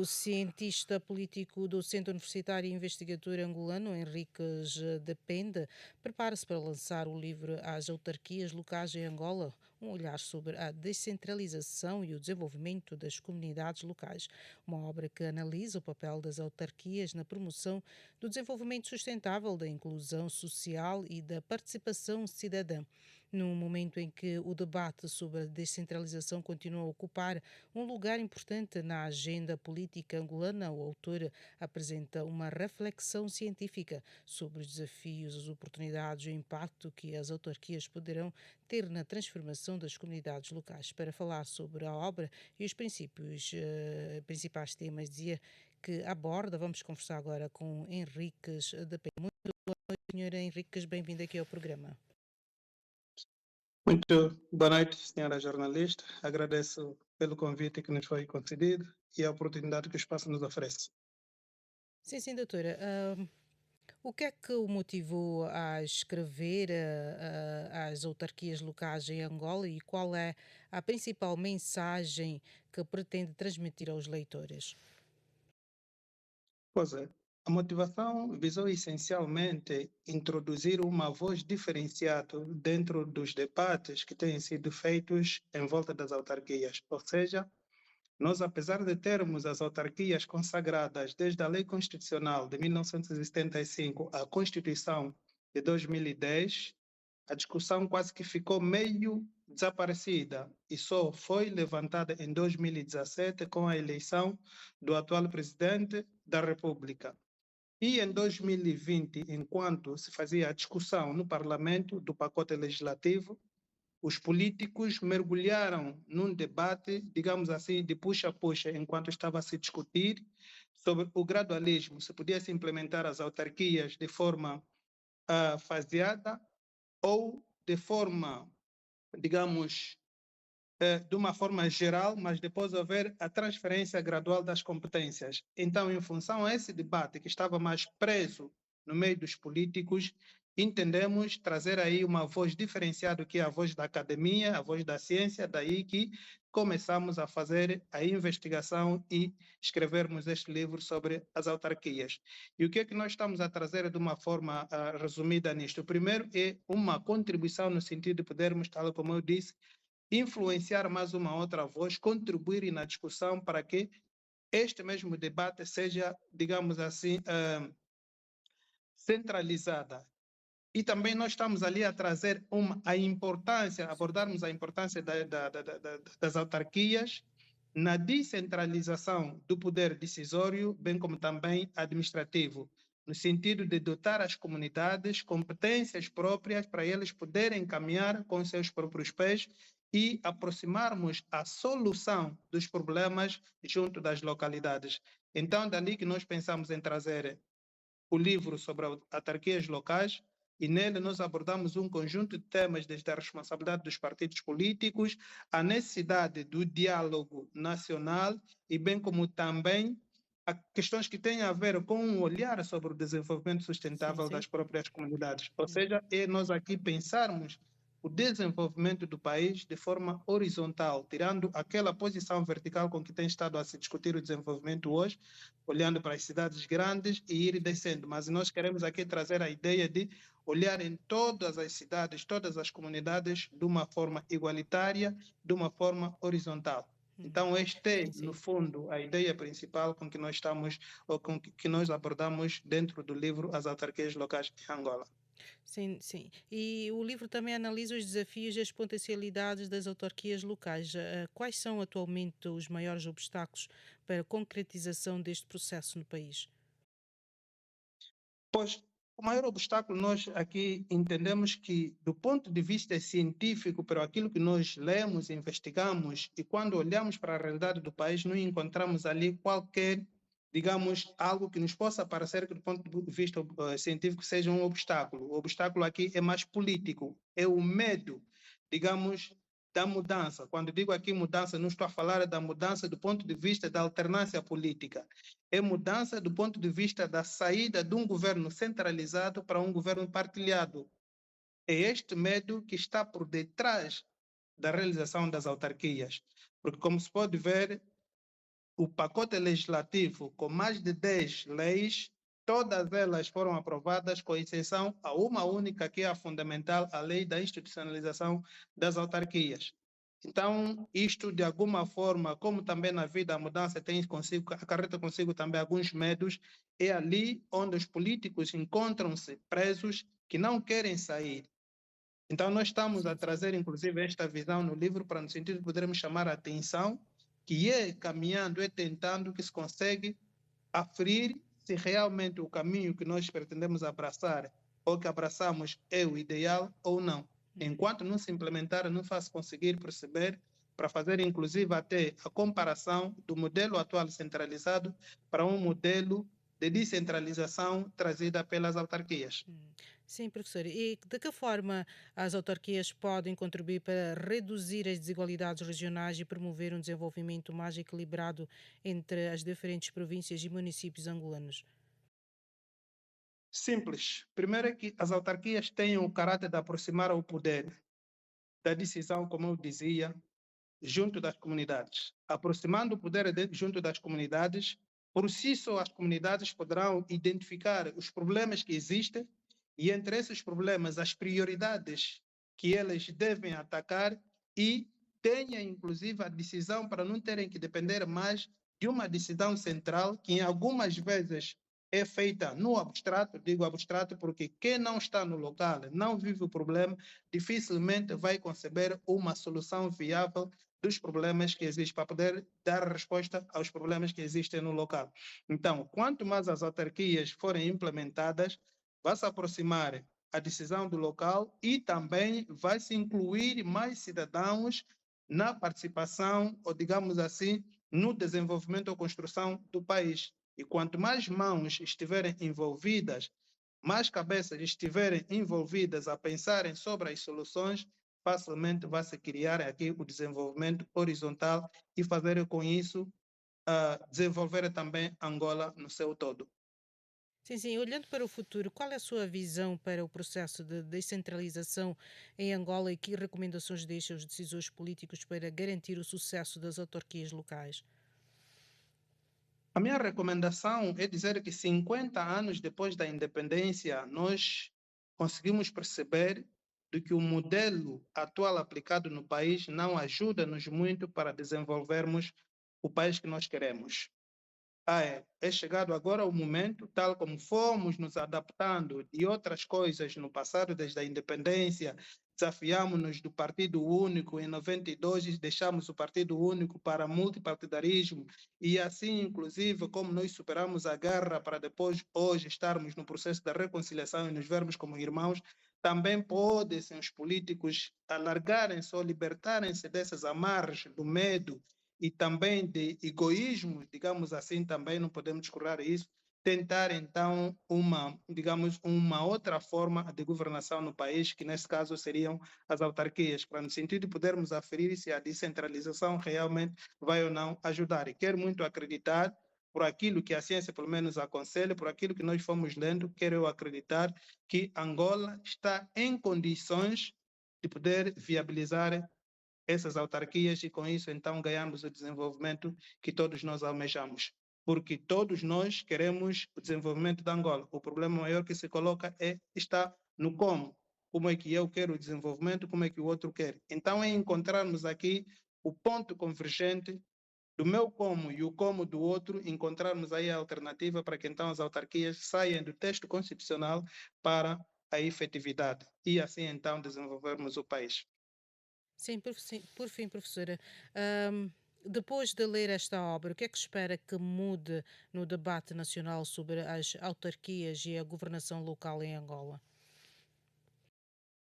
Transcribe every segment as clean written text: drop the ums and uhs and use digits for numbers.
O cientista político do Centro Universitário e Investigador angolano, Henriques Depende, prepara-se para lançar o livro As Autarquias Locais em Angola, um olhar sobre a descentralização e o desenvolvimento das comunidades locais. Uma obra que analisa o papel das autarquias na promoção do desenvolvimento sustentável, da inclusão social e da participação cidadã. No momento em que o debate sobre a descentralização continua a ocupar um lugar importante na agenda política angolana, o autor apresenta uma reflexão científica sobre os desafios, as oportunidades e o impacto que as autarquias poderão ter na transformação das comunidades locais. Para falar sobre a obra e os principais temas, dizia que aborda, vamos conversar agora com Henriques da Penha. Muito boa noite, senhora Henriques, bem-vindo aqui ao programa. Muito boa noite, senhora jornalista. Agradeço pelo convite que nos foi concedido e a oportunidade que o espaço nos oferece. Sim, doutora. O que é que o motivou a escrever as autarquias locais em Angola e qual é a principal mensagem que pretende transmitir aos leitores? Pois é, a motivação visou essencialmente introduzir uma voz diferenciada dentro dos debates que têm sido feitos em volta das autarquias. Ou seja, nós, apesar de termos as autarquias consagradas desde a Lei Constitucional de 1975 à Constituição de 2010, a discussão quase que ficou meio desaparecida e só foi levantada em 2017 com a eleição do atual presidente da República. E em 2020, enquanto se fazia a discussão no Parlamento do pacote legislativo, os políticos mergulharam num debate, digamos assim, de puxa-puxa, enquanto estava a se discutir sobre o gradualismo, se podia se implementar as autarquias de forma faseada ou de forma, digamos, de uma forma geral, mas depois houver a transferência gradual das competências. Então, em função a esse debate que estava mais preso no meio dos políticos, entendemos trazer aí uma voz diferenciada, que é a voz da academia, a voz da ciência, daí que começamos a fazer a investigação e escrevermos este livro sobre as autarquias. E o que é que nós estamos a trazer de uma forma resumida nisto? O primeiro é uma contribuição no sentido de podermos, tal como eu disse, influenciar mais uma outra voz, contribuir na discussão para que este mesmo debate seja, digamos assim, centralizada. E também nós estamos ali a trazer a importância, abordarmos a importância das autarquias na descentralização do poder decisório, bem como também administrativo, no sentido de dotar as comunidades competências próprias para eles poderem caminhar com seus próprios pés e aproximarmos a solução dos problemas junto das localidades. Então, dali que nós pensamos em trazer o livro sobre autarquias locais, e nele nós abordamos um conjunto de temas, desde a responsabilidade dos partidos políticos, a necessidade do diálogo nacional e bem como também questões que têm a ver com um olhar sobre o desenvolvimento sustentável das próprias comunidades. Ou seja, é nós aqui pensarmos o desenvolvimento do país de forma horizontal, tirando aquela posição vertical com que tem estado a se discutir o desenvolvimento hoje, olhando para as cidades grandes e ir descendo. Mas nós queremos aqui trazer a ideia de olhar em todas as cidades, todas as comunidades, de uma forma igualitária, de uma forma horizontal. Então, este é, no fundo, a ideia principal com que nós estamos, ou com que nós abordamos dentro do livro As Autarquias Locais em Angola. Sim, sim. E o livro também analisa os desafios e as potencialidades das autarquias locais. Quais são atualmente os maiores obstáculos para a concretização deste processo no país? Pois, o maior obstáculo nós aqui entendemos que, do ponto de vista científico, para aquilo que nós lemos, investigamos, e quando olhamos para a realidade do país, não encontramos ali qualquer, digamos, algo que nos possa parecer que, do ponto de vista científico, seja um obstáculo. O obstáculo aqui é mais político, é o medo, digamos, da mudança. Quando digo aqui mudança, não estou a falar da mudança do ponto de vista da alternância política. É mudança do ponto de vista da saída de um governo centralizado para um governo partilhado. É este medo que está por detrás da realização das autarquias. Porque, como se pode ver, o pacote legislativo com mais de 10 leis, todas elas foram aprovadas, com exceção a uma única, que é a fundamental, a lei da institucionalização das autarquias. Então, isto de alguma forma, como também na vida a mudança tem consigo, acarreta consigo também alguns medos, é ali onde os políticos encontram-se presos que não querem sair. Então, nós estamos a Sim, sim. trazer, inclusive, esta visão no livro para, no sentido de podermos chamar a atenção, que é caminhando, é tentando que se consegue aferir se realmente o caminho que nós pretendemos abraçar ou que abraçamos é o ideal ou não. Enquanto não se implementar, não faz conseguir perceber, para fazer inclusive até a comparação do modelo atual centralizado para um modelo de descentralização trazida pelas autarquias. Hum. Sim, professor. E de que forma as autarquias podem contribuir para reduzir as desigualdades regionais e promover um desenvolvimento mais equilibrado entre as diferentes províncias e municípios angolanos? Simples. Primeiro é que as autarquias têm o caráter de aproximar o poder da decisão, como eu dizia, junto das comunidades. Aproximando o poder junto das comunidades, por si só as comunidades poderão identificar os problemas que existem e, entre esses problemas, as prioridades que elas devem atacar e tenha, inclusive, a decisão para não terem que depender mais de uma decisão central que, em algumas vezes, é feita no abstrato. Digo abstrato porque quem não está no local, não vive o problema, dificilmente vai conceber uma solução viável dos problemas que existem, para poder dar resposta aos problemas que existem no local. Então, quanto mais as autarquias forem implementadas, vai se aproximar a decisão do local e também vai se incluir mais cidadãos na participação, ou digamos assim, no desenvolvimento ou construção do país. E quanto mais mãos estiverem envolvidas, mais cabeças estiverem envolvidas a pensarem sobre as soluções, facilmente vai se criar aqui o desenvolvimento horizontal e fazer com isso desenvolver também Angola no seu todo. Sim, sim. Olhando para o futuro, qual é a sua visão para o processo de descentralização em Angola e que recomendações deixa aos decisores políticos para garantir o sucesso das autarquias locais? A minha recomendação é dizer que 50 anos depois da independência, nós conseguimos perceber de que o modelo atual aplicado no país não ajuda-nos muito para desenvolvermos o país que nós queremos. É chegado agora o momento, tal como fomos nos adaptando de outras coisas no passado, desde a independência, desafiamos-nos do Partido Único, em 92 deixamos o Partido Único para multipartidarismo, e assim, inclusive, como nós superamos a guerra para depois, hoje, estarmos no processo da reconciliação e nos vermos como irmãos, também podem os políticos alargarem-se ou libertarem-se dessas amarras do medo e também de egoísmo, digamos assim, também não podemos descurar isso, tentar então uma, digamos, uma outra forma de governação no país, que nesse caso seriam as autarquias, para no sentido de podermos aferir se a descentralização realmente vai ou não ajudar. E quero muito acreditar, por aquilo que a ciência pelo menos aconselha, por aquilo que nós fomos lendo, quero eu acreditar que Angola está em condições de poder viabilizar essas autarquias e com isso então ganhamos o desenvolvimento que todos nós almejamos. Porque todos nós queremos o desenvolvimento da Angola. O problema maior que se coloca está no como. Como é que eu quero o desenvolvimento, como é que o outro quer. Então é encontrarmos aqui o ponto convergente do meu como e o como do outro, encontrarmos aí a alternativa para que então as autarquias saiam do texto constitucional para a efetividade e assim então desenvolvermos o país. Sim, por fim, professora, depois de ler esta obra, o que é que espera que mude no debate nacional sobre as autarquias e a governação local em Angola?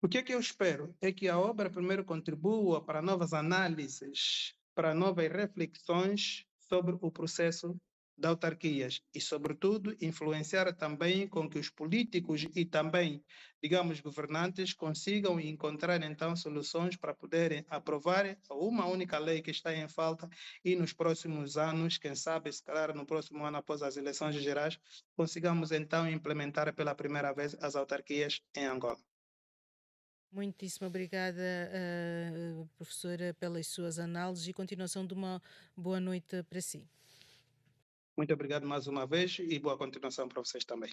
O que é que eu espero? É que a obra primeiro contribua para novas análises, para novas reflexões sobre o processo de autarquias e, sobretudo, influenciar também com que os políticos e também, digamos, governantes consigam encontrar então soluções para poderem aprovar uma única lei que está em falta e nos próximos anos, quem sabe, se calhar no próximo ano após as eleições gerais, consigamos então implementar pela primeira vez as autarquias em Angola. Muitíssimo obrigada, professora, pelas suas análises e continuação de uma boa noite para si. Muito obrigado mais uma vez e boa continuação para vocês também.